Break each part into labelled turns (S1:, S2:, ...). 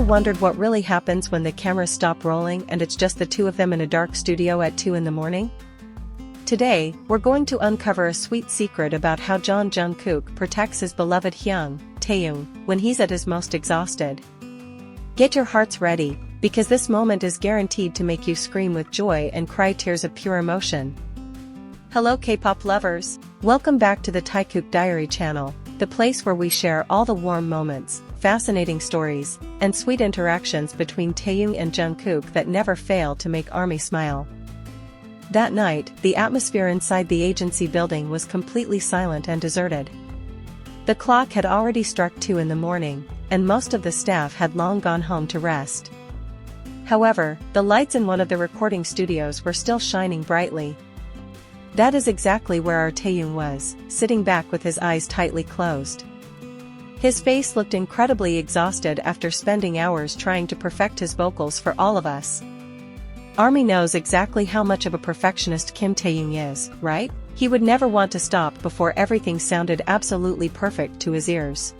S1: wondered what really happens when the cameras stop rolling and it's just the two of them in a dark studio at 2 in the morning? Today, we're going to uncover a sweet secret about how Jungkook protects his beloved hyung, Taehyung, when he's at his most exhausted. Get your hearts ready, because this moment is guaranteed to make you scream with joy and cry tears of pure emotion. Hello K-pop lovers! Welcome back to the Taekook Diary channel, the place where we share all the warm moments, fascinating stories, and sweet interactions between Taehyung and Jungkook that never fail to make ARMY smile. That night, the atmosphere inside the agency building was completely silent and deserted. The clock had already struck 2 in the morning, and most of the staff had long gone home to rest. However, the lights in one of the recording studios were still shining brightly. That is exactly where our Taehyung was, sitting back with his eyes tightly closed. His face looked incredibly exhausted after spending hours trying to perfect his vocals for all of us. ARMY knows exactly how much of a perfectionist Kim Taehyung is, right? He would never want to stop before everything sounded absolutely perfect to his ears.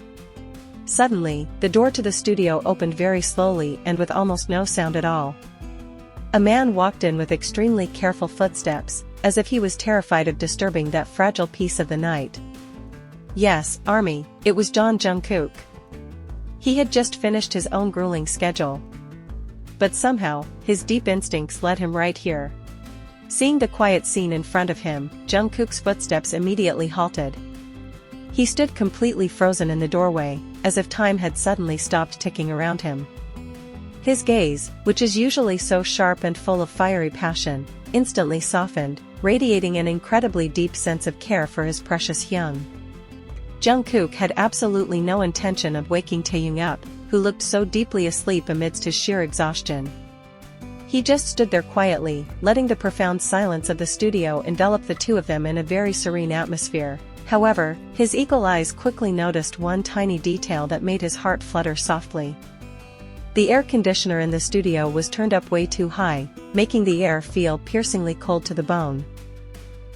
S1: Suddenly, the door to the studio opened very slowly and with almost no sound at all. A man walked in with extremely careful footsteps, as if he was terrified of disturbing that fragile piece of the night. Yes, ARMY, it was Jungkook. He had just finished his own grueling schedule. But somehow, his deep instincts led him right here. Seeing the quiet scene in front of him, Jungkook's footsteps immediately halted. He stood completely frozen in the doorway, as if time had suddenly stopped ticking around him. His gaze, which is usually so sharp and full of fiery passion, instantly softened, radiating an incredibly deep sense of care for his precious hyung. Jungkook had absolutely no intention of waking Taehyung up, who looked so deeply asleep amidst his sheer exhaustion. He just stood there quietly, letting the profound silence of the studio envelop the two of them in a very serene atmosphere. However, his eagle eyes quickly noticed one tiny detail that made his heart flutter softly. The air conditioner in the studio was turned up way too high, making the air feel piercingly cold to the bone.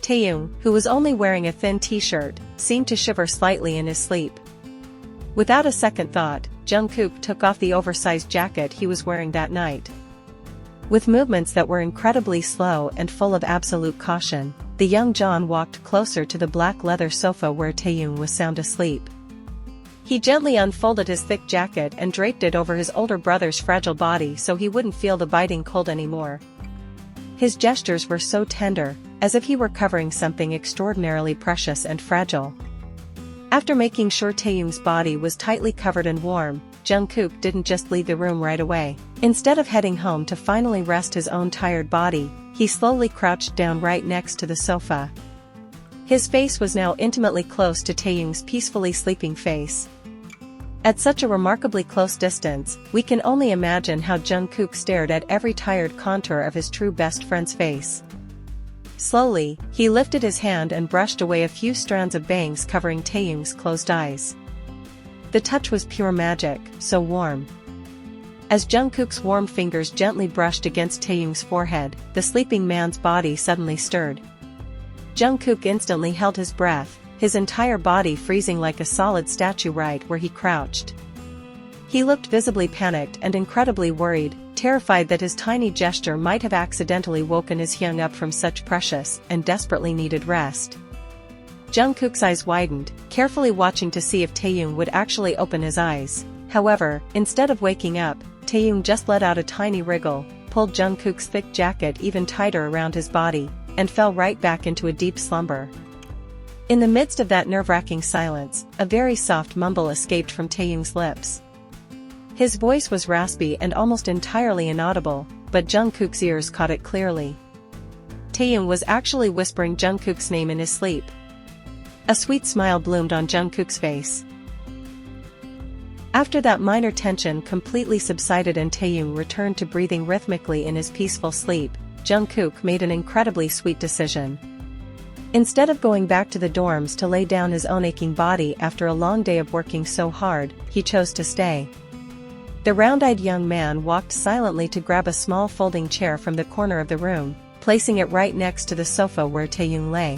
S1: Taehyung, who was only wearing a thin t-shirt, seemed to shiver slightly in his sleep. Without a second thought, Jungkook took off the oversized jacket he was wearing that night. With movements that were incredibly slow and full of absolute caution, the young John walked closer to the black leather sofa where Taehyung was sound asleep. He gently unfolded his thick jacket and draped it over his older brother's fragile body so he wouldn't feel the biting cold anymore. His gestures were so tender, as if he were covering something extraordinarily precious and fragile. After making sure Taehyung's body was tightly covered and warm, Jungkook didn't just leave the room right away. Instead of heading home to finally rest his own tired body, he slowly crouched down right next to the sofa. His face was now intimately close to Taehyung's peacefully sleeping face. At such a remarkably close distance, we can only imagine how Jungkook stared at every tired contour of his true best friend's face. Slowly, he lifted his hand and brushed away a few strands of bangs covering Taehyung's closed eyes. The touch was pure magic, so warm. As Jungkook's warm fingers gently brushed against Taehyung's forehead, the sleeping man's body suddenly stirred. Jungkook instantly held his breath, his entire body freezing like a solid statue right where he crouched. He looked visibly panicked and incredibly worried, terrified that his tiny gesture might have accidentally woken his hyung up from such precious and desperately needed rest. Jungkook's eyes widened, carefully watching to see if Taehyung would actually open his eyes. However, instead of waking up, Taehyung just let out a tiny wriggle, pulled Jungkook's thick jacket even tighter around his body, and fell right back into a deep slumber. In the midst of that nerve-wracking silence, a very soft mumble escaped from Taehyung's lips. His voice was raspy and almost entirely inaudible, but Jungkook's ears caught it clearly. Taehyung was actually whispering Jungkook's name in his sleep. A sweet smile bloomed on Jungkook's face. After that minor tension completely subsided and Taehyung returned to breathing rhythmically in his peaceful sleep, Jungkook made an incredibly sweet decision. Instead of going back to the dorms to lay down his own aching body after a long day of working so hard, he chose to stay. The round-eyed young man walked silently to grab a small folding chair from the corner of the room, placing it right next to the sofa where Taehyung lay.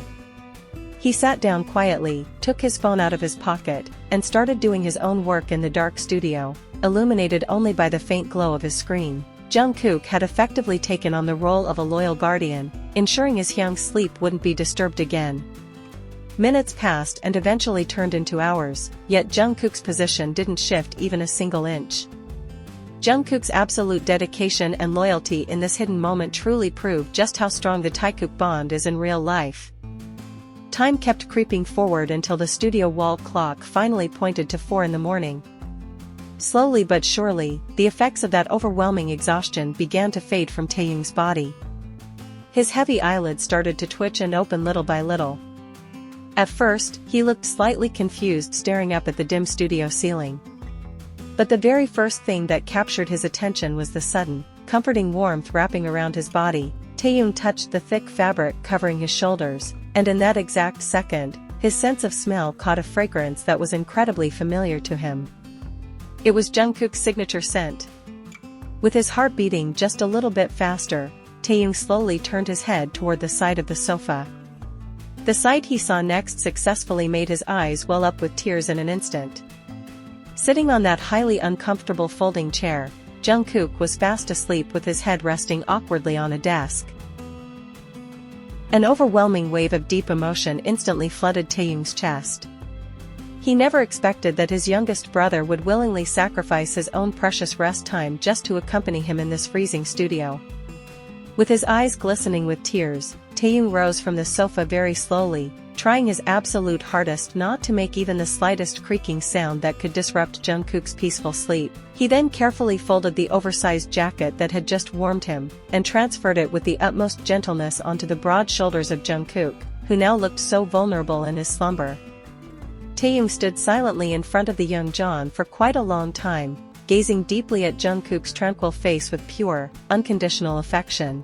S1: He sat down quietly, took his phone out of his pocket, and started doing his own work in the dark studio, illuminated only by the faint glow of his screen. Jungkook had effectively taken on the role of a loyal guardian, ensuring his hyung's sleep wouldn't be disturbed again. Minutes passed and eventually turned into hours, yet Jungkook's position didn't shift even a single inch. Jungkook's absolute dedication and loyalty in this hidden moment truly proved just how strong the Taekook bond is in real life. Time kept creeping forward until the studio wall clock finally pointed to 4 in the morning. Slowly but surely, the effects of that overwhelming exhaustion began to fade from Taehyung's body. His heavy eyelids started to twitch and open little by little. At first, he looked slightly confused staring up at the dim studio ceiling. But the very first thing that captured his attention was the sudden, comforting warmth wrapping around his body. Taehyung touched the thick fabric covering his shoulders, and in that exact second, his sense of smell caught a fragrance that was incredibly familiar to him. It was Jungkook's signature scent. With his heart beating just a little bit faster, Taehyung slowly turned his head toward the side of the sofa. The sight he saw next successfully made his eyes well up with tears in an instant. Sitting on that highly uncomfortable folding chair, Jungkook was fast asleep with his head resting awkwardly on a desk. An overwhelming wave of deep emotion instantly flooded Taehyung's chest. He never expected that his youngest brother would willingly sacrifice his own precious rest time just to accompany him in this freezing studio. With his eyes glistening with tears, Taehyung rose from the sofa very slowly, trying his absolute hardest not to make even the slightest creaking sound that could disrupt Jungkook's peaceful sleep. He then carefully folded the oversized jacket that had just warmed him, and transferred it with the utmost gentleness onto the broad shoulders of Jungkook, who now looked so vulnerable in his slumber. Taehyung stood silently in front of the young John for quite a long time, gazing deeply at Jungkook's tranquil face with pure, unconditional affection.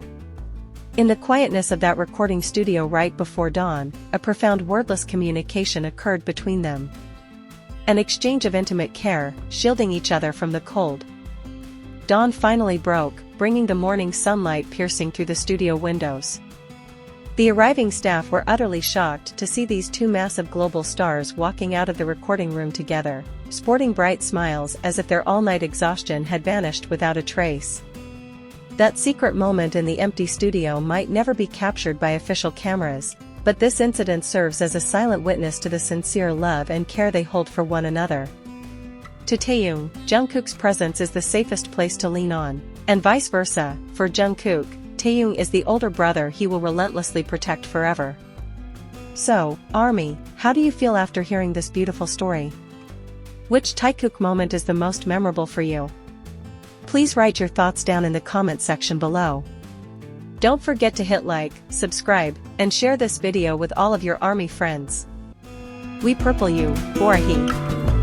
S1: In the quietness of that recording studio right before dawn, a profound wordless communication occurred between them. An exchange of intimate care, shielding each other from the cold. Dawn finally broke, bringing the morning sunlight piercing through the studio windows. The arriving staff were utterly shocked to see these two massive global stars walking out of the recording room together, sporting bright smiles as if their all-night exhaustion had vanished without a trace. That secret moment in the empty studio might never be captured by official cameras, but this incident serves as a silent witness to the sincere love and care they hold for one another. To Taehyung, Jungkook's presence is the safest place to lean on, and vice versa. For Jungkook, Taehyung is the older brother he will relentlessly protect forever. So, ARMY, how do you feel after hearing this beautiful story? Which Taekook moment is the most memorable for you? Please write your thoughts down in the comment section below. Don't forget to hit like, subscribe, and share this video with all of your ARMY friends. We purple you, Borahi.